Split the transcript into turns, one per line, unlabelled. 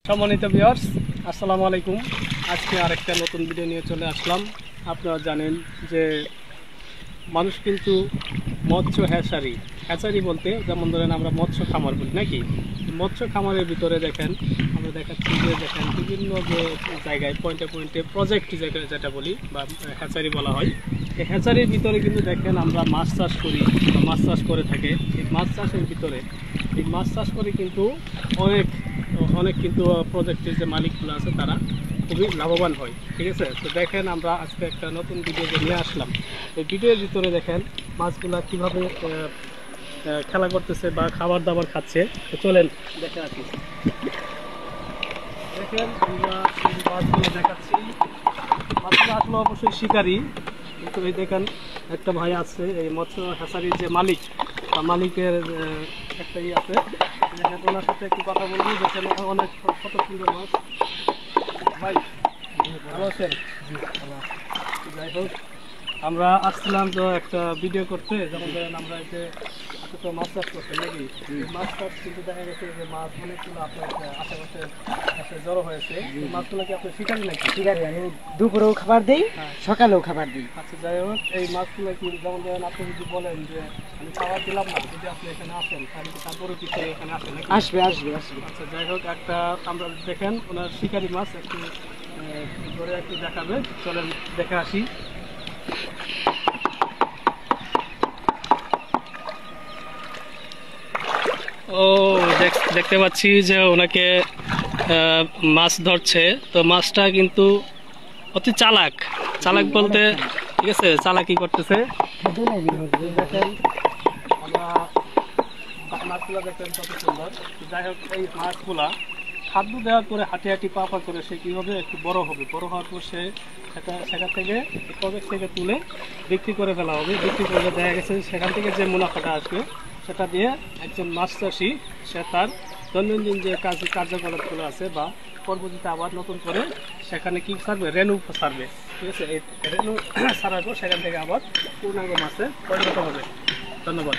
সম্মানিত ভিউয়ার্স, আসসালামু আলাইকুম। আজকে আরেকটা নতুন ভিডিও নিয়ে চলে আসলাম। আপনারা জানেন যে মানুষ কিন্তু মৎস্য হ্যাচারি বলতে যেমন ধরেন আমরা মৎস্য খামার বলি নাকি, মৎস্য খামারের ভিতরে দেখেন আমরা দেখাচ্ছি যে দেখেন বিভিন্ন যে জায়গায় পয়েন্টে পয়েন্টে প্রজেক্ট যেটা বলি বা হ্যাচারি বলা হয়, এই হ্যাচারির ভিতরে কিন্তু দেখেন আমরা মাছ চাষ করি বা মাছ চাষ করে থাকে। এই মাছ চাষের ভিতরে এই মাছ চাষ করে কিন্তু অনেক কিন্তু প্রজেক্টের যে মালিকগুলো আছে তারা খুবই লাভবান হয়। ঠিক আছে, তো দেখেন আমরা আজকে একটা নতুন ভিডিও নিয়ে আসলাম। এই ভিডিওর ভিতরে দেখেন মাছগুলা কিভাবে খেলা করতেছে বা খাবার দাবার খাচ্ছে। তো চলেন দেখে আসি। দেখেন আমরা এই মাছগুলো দেখাচ্ছি, মাছগুলো আসলে অবশ্যই শিকারি, কিন্তু এই দেখেন একটা ভাই আছে এই মৎস্য হ্যাচারির যে মালিক বা মালিকের একটা আছে, দেখেন ওনার সাথে একটু কথা বলবো। দেখেন অনেক কত সুন্দর মাছ। ভাই ভালো আছেন? যাই হোক, আমরা আসছিলাম তো একটা ভিডিও করতে, যেমন ধরেন আমরা এই যে তো মাছ চাষ করতে নাকি, মাছ চাষ কিন্তু দেখা গেছে যে মাছ অনেকগুলো আপনার আশেপাশে জড়ো হয়েছে। মাছগুলো কি আপনার শিকারি নাকি?
শিকারি, আমি দুপুরেও খাবার দিই, সকালেও খাবার দিই।
আচ্ছা, যাই হোক, এই মাছগুলো কি যেমন ধরেন আপনি যদি বলেন যে আমি খাবার দিলাম না, যদি আপনি এখানে আসেন তাহলে কি তারপরে কি এখানে আসেন নাকি?
আসবে আসবে আসবে।
আচ্ছা, যাই হোক, একটা আমরা দেখেন ওনার শিকারি মাছ একটু ধরে একটু দেখাবে, চলেন দেখে আসি। ও দেখতে পাচ্ছি যে ওনাকে মাছ ধরছে, তো মাছটা কিন্তু অতি চালাক বলতে, ঠিক আছে, চালাকি করতেছে। দেখেন আমরা মাছগুলা দেখেন কত সুন্দর। যাই হোক, এই মাছগুলা খাদ্য দেওয়ার পরে হাঁটি হাঁটি পা করে সে কী হবে, একটু বড় হবে। বড় হওয়ার পর সেখান থেকে প্রজেক্ট থেকে তুলে বিক্রি করে ফেলা হবে। বিক্রি করলে দেখা গেছে সেখান থেকে যে মুনাফাটা আসবে সেটা দিয়ে একজন মাছ চাষি সে তার দৈনন্দিন যে কার্যকলাপগুলো আছে বা পরবর্তীতে আবার নতুন করে সেখানে কি ছাড়বে, রেণু ছাড়বে। ঠিক আছে, এই রেণু ছাড়ার পর সেখান থেকে আবার পূর্ণাঙ্গ মাছে পরিণত হবে। ধন্যবাদ।